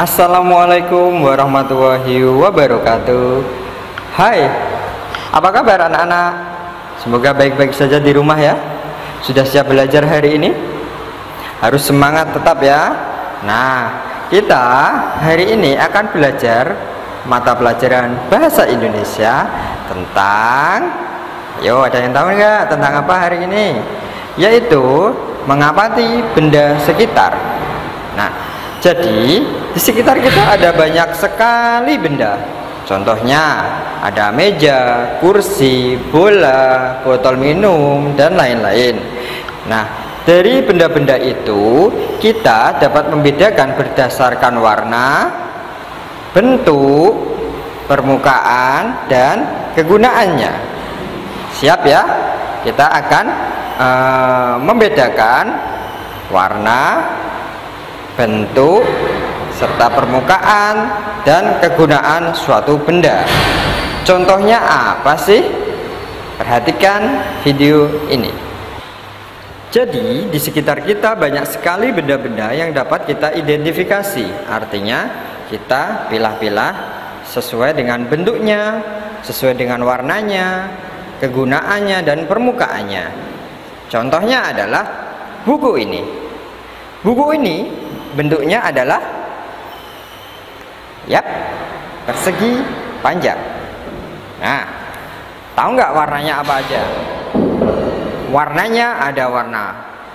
Assalamualaikum warahmatullahi wabarakatuh. Hai, apa kabar anak-anak? Semoga baik-baik saja di rumah ya. Sudah siap belajar hari ini? Harus semangat tetap ya. Nah, kita hari ini akan belajar mata pelajaran Bahasa Indonesia tentang, yo ada yang tahu nggak tentang apa hari ini? Yaitu mengamati benda sekitar. Nah, jadi di sekitar kita ada banyak sekali benda. Contohnya ada meja, kursi, bola, botol minum, dan lain-lain. Nah, dari benda-benda itu kita dapat membedakan berdasarkan warna, bentuk, permukaan, dan kegunaannya. Siap ya? Kita akan membedakan warna, bentuk, serta permukaan dan kegunaan suatu benda. Contohnya apa sih? Perhatikan video ini. Jadi di sekitar kita banyak sekali benda-benda yang dapat kita identifikasi. Artinya kita pilah-pilah sesuai dengan bentuknya, sesuai dengan warnanya, kegunaannya, dan permukaannya. Contohnya adalah buku ini. Buku ini bentuknya adalah persegi panjang. Nah, tahu nggak warnanya apa aja? Warnanya ada warna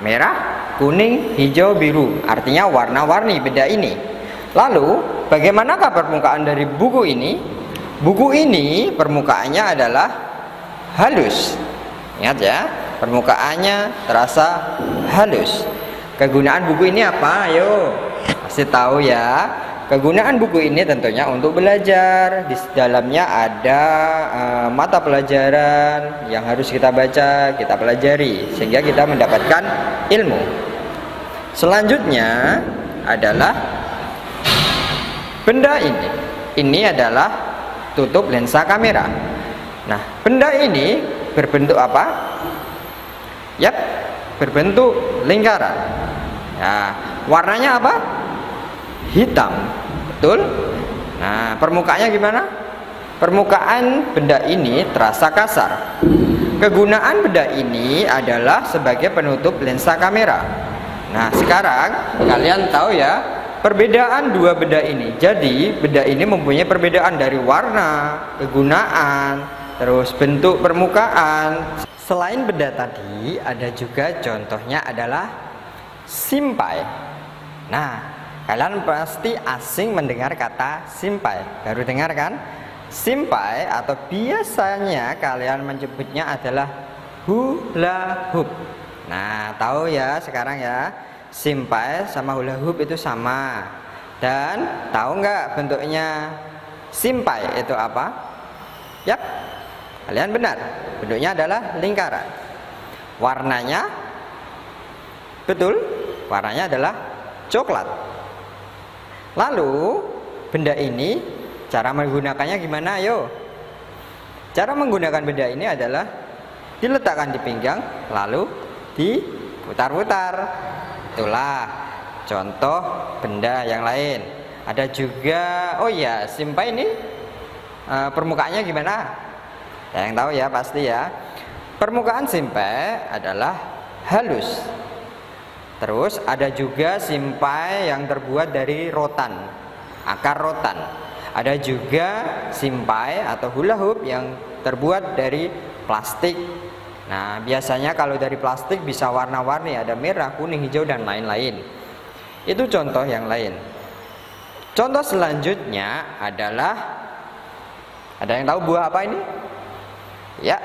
merah, kuning, hijau, biru. Artinya warna-warni benda ini. Lalu, bagaimanakah permukaan dari buku ini? Buku ini permukaannya adalah halus. Ingat ya, permukaannya terasa halus. Kegunaan buku ini apa? Ayo, pasti tahu ya. Kegunaan buku ini tentunya untuk belajar. Di dalamnya ada mata pelajaran yang harus kita baca, kita pelajari sehingga kita mendapatkan ilmu. Selanjutnya adalah benda ini. Ini adalah tutup lensa kamera. Nah, benda ini berbentuk apa? Berbentuk lingkaran. Nah, warnanya apa? Hitam, betul? Nah, permukaannya gimana? Permukaan benda ini terasa kasar. Kegunaan benda ini adalah sebagai penutup lensa kamera. Nah, sekarang kalian tahu ya perbedaan dua benda ini. Jadi, benda ini mempunyai perbedaan dari warna, kegunaan, terus bentuk permukaan. Selain benda tadi, ada juga contohnya adalah simpai. Nah, kalian pasti asing mendengar kata simpai. Baru dengar kan? Simpai atau biasanya kalian menyebutnya adalah hula hoop. Nah, tahu ya sekarang ya, simpai sama hula hoop itu sama. Dan tahu nggak bentuknya simpai itu apa? Yap, kalian benar. Bentuknya adalah lingkaran. Warnanya, betul, warnanya adalah coklat. Lalu benda ini cara menggunakannya gimana? Ayo. Cara menggunakan benda ini adalah diletakkan di pinggang lalu diputar-putar. Itulah contoh benda yang lain. Ada juga, oh ya, simpai ini permukaannya gimana? Yang tahu ya pasti ya. Permukaan simpai adalah halus. Terus ada juga simpai yang terbuat dari rotan, akar rotan. Ada juga simpai atau hula hoop yang terbuat dari plastik. Nah, biasanya kalau dari plastik bisa warna-warni, ada merah, kuning, hijau, dan lain-lain. Itu contoh yang lain. Contoh selanjutnya adalah, ada yang tahu buah apa ini? Ya,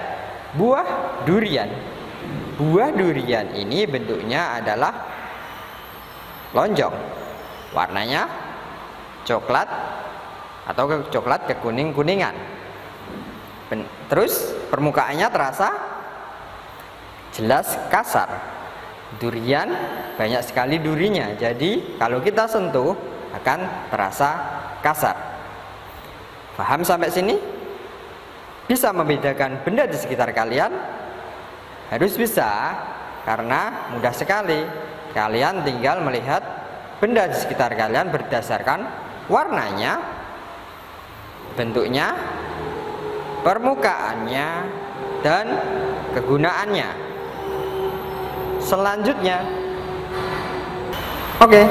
buah durian. Buah durian ini bentuknya adalah lonjong. Warnanya coklat atau coklat kekuning-kuningan. Terus permukaannya terasa jelas kasar. Durian banyak sekali durinya. Jadi kalau kita sentuh akan terasa kasar. Paham sampai sini? Bisa membedakan benda di sekitar kalian? Harus bisa, karena mudah sekali. Kalian tinggal melihat benda di sekitar kalian berdasarkan warnanya, bentuknya, permukaannya, dan kegunaannya. Selanjutnya, oke,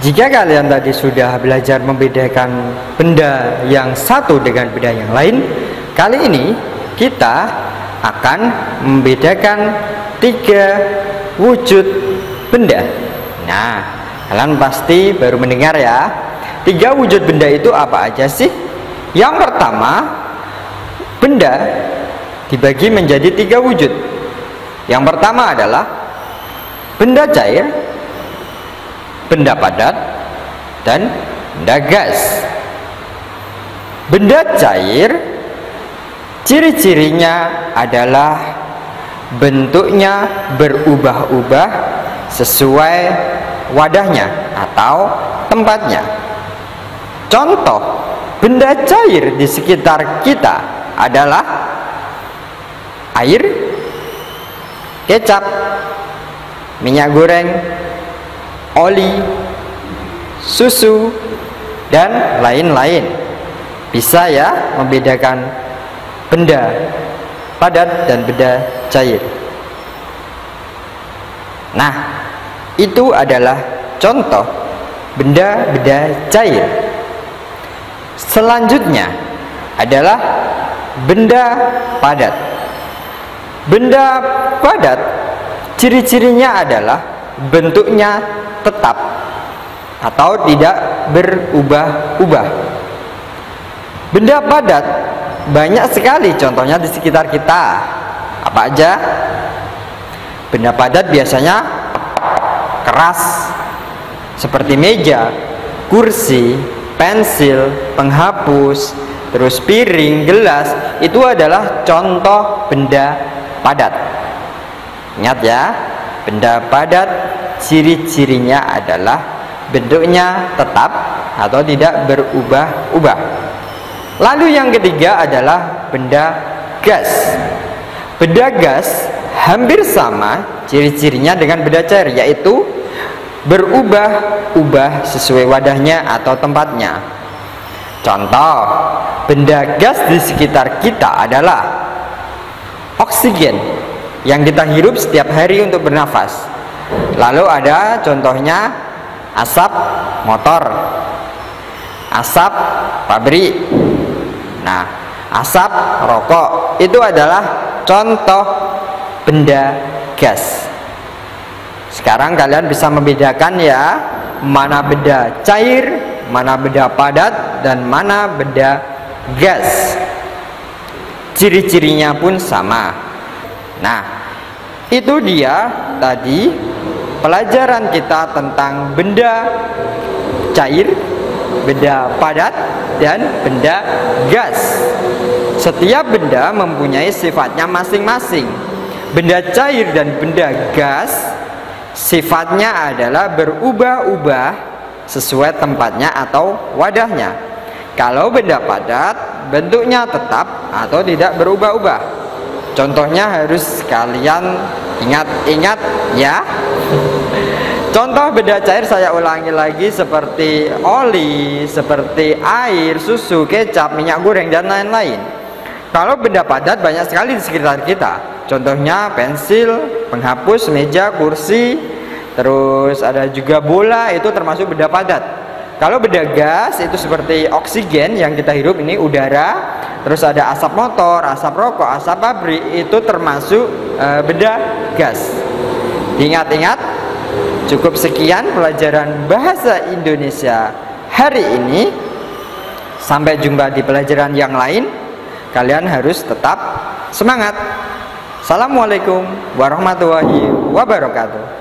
jika kalian tadi sudah belajar membedakan benda yang satu dengan benda yang lain, kali ini kita akan membedakan 3 wujud benda. Nah, kalian pasti baru mendengar ya, 3 wujud benda itu apa aja sih? Yang pertama, benda dibagi menjadi 3 wujud. Yang pertama adalah benda cair, benda padat, dan benda gas. Benda cair, ciri-cirinya adalah bentuknya berubah-ubah sesuai wadahnya atau tempatnya. Contoh benda cair di sekitar kita adalah air, kecap, minyak goreng, oli, susu, dan lain-lain. Bisa ya membedakan benda padat dan benda cair. Nah, itu adalah contoh benda-benda cair. Selanjutnya adalah benda padat. Benda padat ciri-cirinya adalah bentuknya tetap atau tidak berubah-ubah. Benda padat banyak sekali contohnya di sekitar kita. Apa aja? Benda padat biasanya keras seperti meja, kursi, pensil, penghapus, terus piring, gelas. Itu adalah contoh benda padat. Ingat ya, benda padat ciri-cirinya adalah bentuknya tetap atau tidak berubah-ubah. Lalu yang ketiga adalah benda gas. Benda gas hampir sama ciri-cirinya dengan benda cair, yaitu berubah-ubah sesuai wadahnya atau tempatnya. Contoh benda gas di sekitar kita adalah oksigen yang kita hirup setiap hari untuk bernafas. Lalu ada contohnya asap motor, asap pabrik, nah asap rokok. Itu adalah contoh benda gas. Sekarang kalian bisa membedakan ya, mana benda cair, mana benda padat, dan mana benda gas. Ciri-cirinya pun sama. Nah, itu dia tadi pelajaran kita tentang benda cair, benda padat, dan benda gas. Setiap benda mempunyai sifatnya masing-masing. Benda cair dan benda gas sifatnya adalah berubah-ubah sesuai tempatnya atau wadahnya. Kalau benda padat bentuknya tetap atau tidak berubah-ubah. Contohnya harus kalian ingat-ingat ya. Contoh benda cair saya ulangi lagi, seperti oli, seperti air, susu, kecap, minyak goreng, dan lain-lain. Kalau benda padat banyak sekali di sekitar kita. Contohnya pensil, penghapus, meja, kursi, terus ada juga bola, itu termasuk benda padat. Kalau benda gas itu seperti oksigen yang kita hirup ini, udara, terus ada asap motor, asap rokok, asap pabrik, itu termasuk benda gas. Ingat-ingat, cukup sekian pelajaran bahasa Indonesia hari ini. Sampai jumpa di pelajaran yang lain. Kalian harus tetap semangat. Assalamualaikum warahmatullahi wabarakatuh.